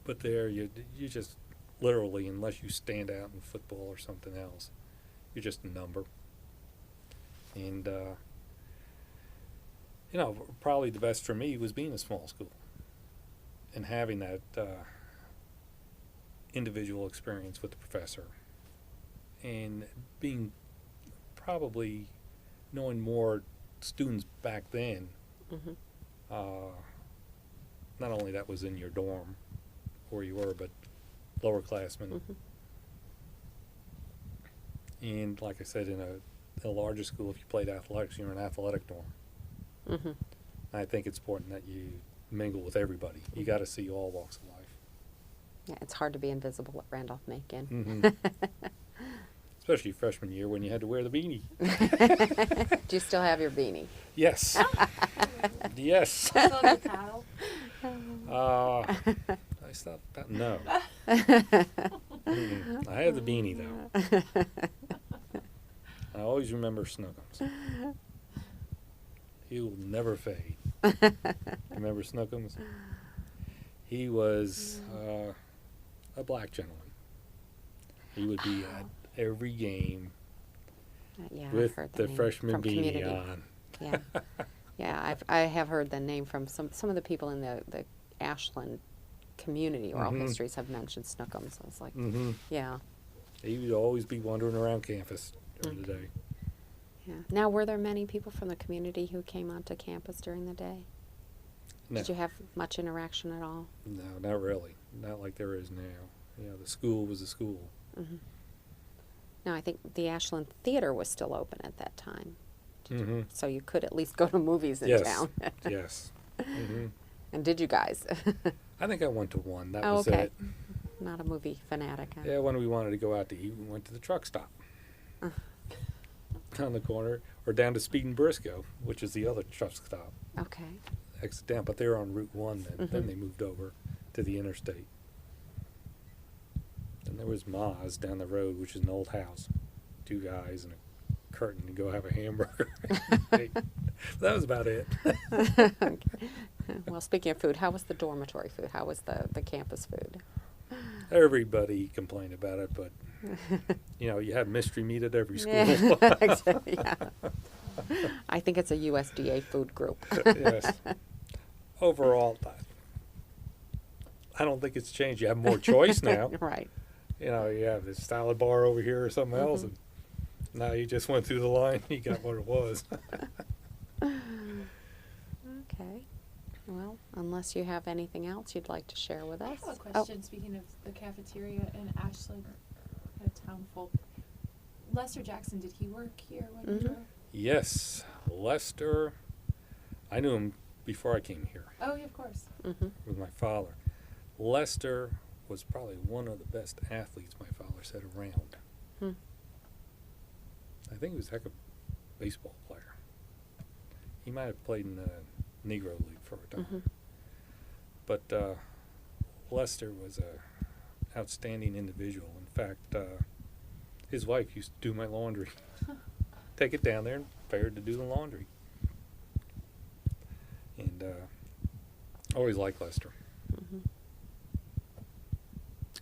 But there, you just literally, unless you stand out in football or something else, you're just a number. And, probably the best for me was being a small school and having that individual experience with the professor and probably knowing more students back then. Mm-hmm. Not only that was in your dorm where you were, but lower classmen. Mm-hmm. And like I said, in a larger school, if you played athletics, you're in an athletic dorm. Mm-hmm. I think it's important that you mingle with everybody. You got to see all walks of life. Yeah, it's hard to be invisible at Randolph-Macon. Mm-hmm. Especially freshman year when you had to wear the beanie. Do you still have your beanie? Yes. Yes. Still the towel? I stopped. No. Mm-mm. I have the beanie though. I always remember Snookums. He will never fade. Remember Snookums? He was a black gentleman. He would be at every game Yeah, I've with heard the name freshman from beanie Community. on. Yeah, yeah, I have heard the name from some of the people in the Ashland community oral Mhm. histories have mentioned Snookums. I was like, Mm-hmm. yeah, He would always be wandering around campus during the day. yeah. Now, were there many people from the community who came onto campus during the day? No, Did you have much interaction at all? no, not really. Not like there is now. The school was a school. Mm-hmm. No, I think the Ashland Theater was still open at that time, Mm-hmm. so you could at least go to movies in Yes. town. Yes. Mm-hmm. And did you guys? I think I went to one. That Oh, was okay. it. Not a movie fanatic, huh? Yeah, when we wanted to go out to eat, we went to the truck stop on the corner, or down to Speed and Briscoe, which is the other truck stop. Okay. Exit down, but they were on Route 1 then. Then Mhm. they moved over to the interstate. Then there was Ma's down the road, which is an old house. 2 guys and a curtain to go have a hamburger. That was about it. Okay. Well, speaking of food, how was the dormitory food? How was the campus food? Everybody complained about it, but you had mystery meat at every school. Yeah, exactly, yeah. I think it's a USDA food group. Yes. Overall, I don't think it's changed. You have more choice now. Right. You have this salad bar over here or something else, and now you just went through the line. You got what it was. Okay. Well, unless you have anything else you'd like to share with us. I have a question, speaking of the cafeteria in Ashland, a town folk. Lester Jackson, did he work here when you Mhm. were? Yes, Lester. I knew him before I came here Oh, yeah, of course. Mm-hmm. with my father. Lester was probably one of the best athletes my father said around. Hmm. I think he was a heck of a baseball player. He might have played in the Negro League for a time. Mm-hmm. But Lester was a outstanding individual. In fact, his wife used to do my laundry. Take it down there and pay her to do the laundry. And always liked Lester. Mm-hmm.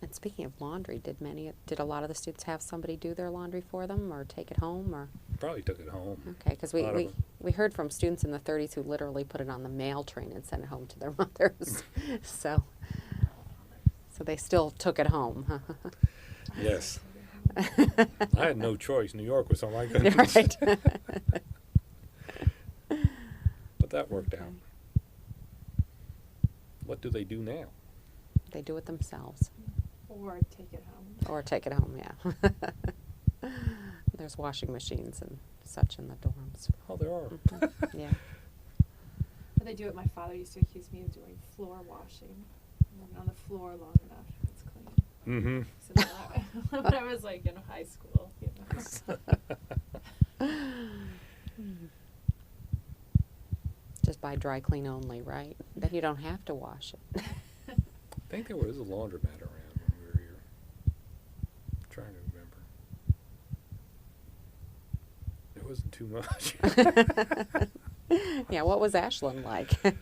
And speaking of laundry, did a lot of the students have somebody do their laundry for them, or take it home, or? Probably took it home. Okay, because A lot of we them. we heard from students in the 30s who literally put it on the mail train and sent it home to their mothers. so they still took it home. Yes. I had no choice. New York was something I couldn't. Right. But that worked out. Okay. What do they do now? They do it themselves, Or take it home. or take it home. Yeah. There's washing machines and such in the dorms. Oh, there are. Mhm. Yeah. But they do it. My father used to accuse me of doing floor washing. I've been on the floor long enough. It's clean. Mm-hmm. So that, when I was like in high school, Just buy dry clean only, right? Then you don't have to wash it. I think there was a laundromat around when we were here. I'm trying to remember. There too much. Yeah, what was Ashland like? Other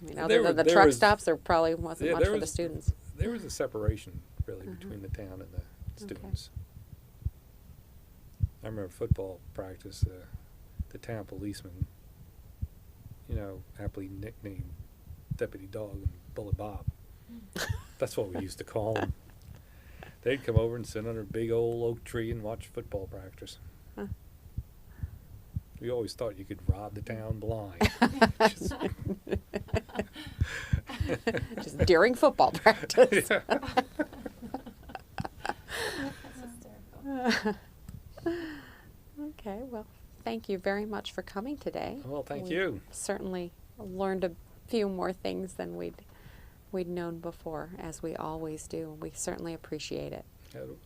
There than wa- the there truck was- stops, there probably wasn't Yeah, much there for the was- students. There was a separation, really, between the town and the students. I remember football practice, the town policeman, happily nicknamed Deputy Dog and Bullet Bob. That's what we used to call them. They'd come over and sit under a big old oak tree and watch football practice. Huh. We always thought you could rob the town blind. Just during football practice. Yeah. That's hysterical. Okay, well, thank you very much for coming today. Well, thank We you. Certainly learned a few more things than we'd known before, as we always do. We certainly appreciate it.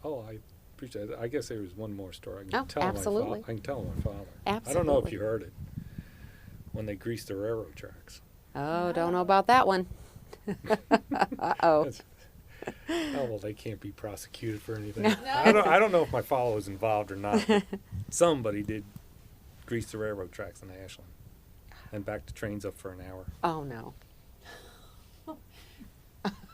I appreciate it. I guess there was one more story I can Oh, tell absolutely. I can tell my father. Absolutely. I don't know if you heard it. When they greased the railroad tracks. Oh, don't know about that one. Uh-oh. That's- Oh well, they can't be prosecuted for anything. No. I don't know if my father was involved or not. But somebody did grease the railroad tracks in Ashland and backed the trains up for an hour. Oh, no.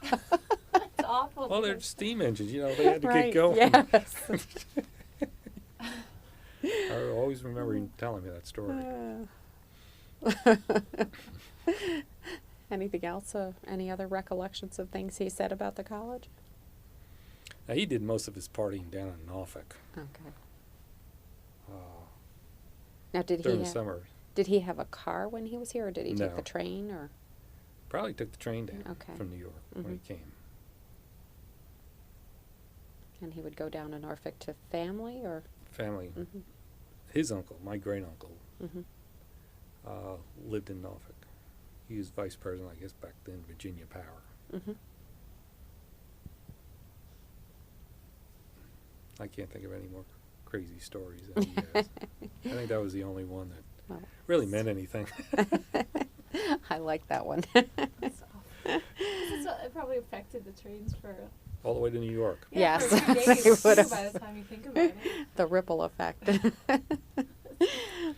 It's awful. Well, they're because- steam engines, they had to Right, get going. yes. I always remember him telling me that story. Anything else? Any other recollections of things he said about the college? Now, he did most of his partying down in Norfolk Okay. uh, Now, did during he the summer. did he have a car when he was here, or did he take No. the train, or? Probably took the train down Okay. from New York when he came. And he would go down to Norfolk to family, or? Family. Mm-hmm. His uncle, my great uncle, Mm-hmm. lived in Norfolk. He was vice president, I guess, back then, Virginia Power. Mm-hmm. I can't think of any more crazy stories than he has. I think that was the only one that Well, really meant anything. I like that one. That's awful. It probably affected the trains for All the way to New York. Yes. for a few days It too, would've. by the time you think about it. The ripple effect. I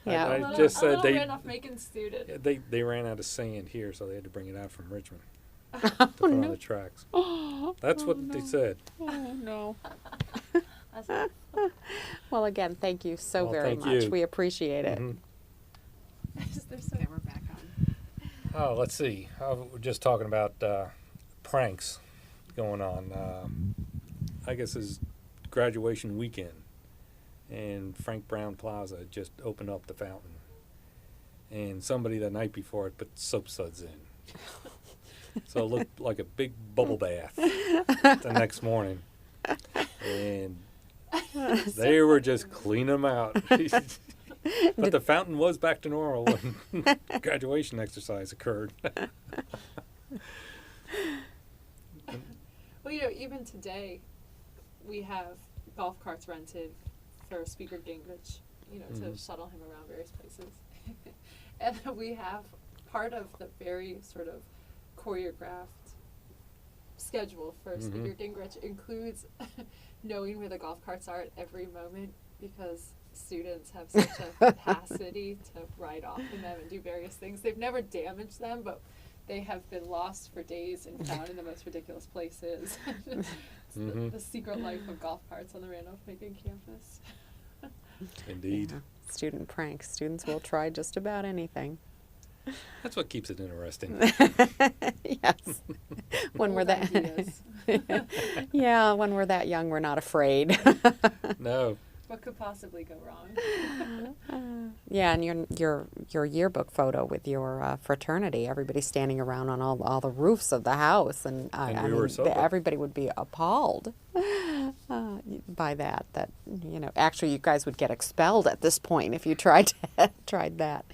Yeah. just a said little they- Randolph-Macon student. Yeah, they ran out of sand here, so they had to bring it out from Richmond to Oh, put on no. the tracks. That's what they said. Oh, no. That's awful. Well, again, thank you so Well, very thank much. you. We appreciate it. Mhm. They're so Okay, we're back on. Oh, let's see. We're just talking about pranks going on. I guess it's graduation weekend, and Frank Brown Plaza just opened up the fountain, and somebody the night before had put soap suds in, so it looked like a big bubble bath the next morning, and they were just cleaning them out. But the fountain was back to normal when graduation exercise occurred. Well, even today, we have golf carts rented for Speaker Gingrich, to Mhm. shuttle him around various places. And then we have part of the very sort of choreographed schedule for Speaker Gingrich includes knowing where the golf carts are at every moment, because students have such a capacity to ride off in them and do various things. They've never damaged them, but they have been lost for days and found in the most ridiculous places. It's the secret life of golf carts on the Randolph-Macon campus. Indeed. Yeah. Student pranks. Students will try just about anything. That's what keeps it interesting. Yes. When we're Old that ideas. Yeah, when we're that young, we're not afraid. No. What could possibly go wrong? Yeah, and your yearbook photo with your fraternity, everybody standing around on all the roofs of the house, and And I we were mean, sober. everybody would be appalled by that. That actually, you guys would get expelled at this point if you tried that.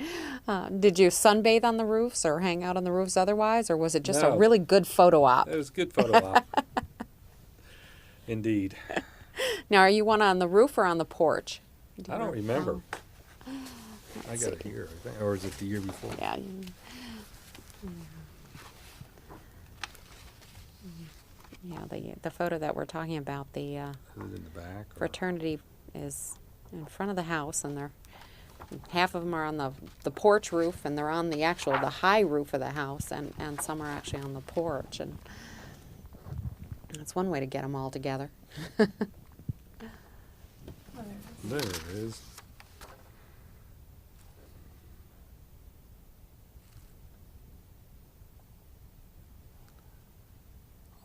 Did you sunbathe on the roofs or hang out on the roofs otherwise, or was it just a No. really good photo op? It was a good photo op. Indeed. Now, are you one on the roof or on the porch? Do I you don't remember. Oh. I got it here, I think. Or is it the year before? Yeah. Yeah, the photo that we're talking about, the Is it in the back? Or? fraternity is in front of the house, and they're half of them are on the porch roof, and they're on the high roof of the house, and some are actually on the porch. And that's one way to get them all together. Oh, there it is. There it is.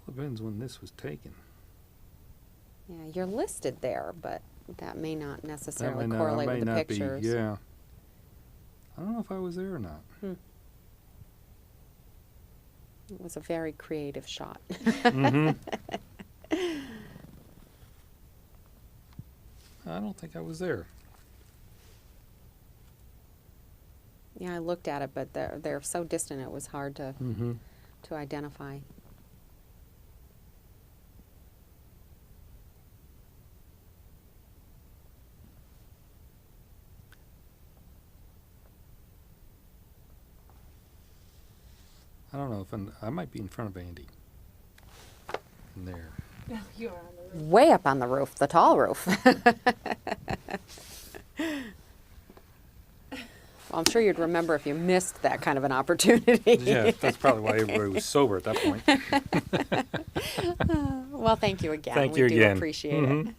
All depends when this was taken. Yeah, you're listed there, but that may not necessarily That may correlate with the not pictures. be, yeah. I don't know if I was there or not. It was a very creative shot. Mm-hmm. I don't think I was there. Yeah, I looked at it, but they're so distant it was hard to Mm-hmm. to identify. I don't know if I might be in front of Andy. In there. No, you are on the roof. Way up on the roof, the tall roof. Well, I'm sure you'd remember if you missed that kind of an opportunity. Yeah, that's probably why everybody was sober at that point. Well, thank you again. Thank We you do again. appreciate Mhm. it.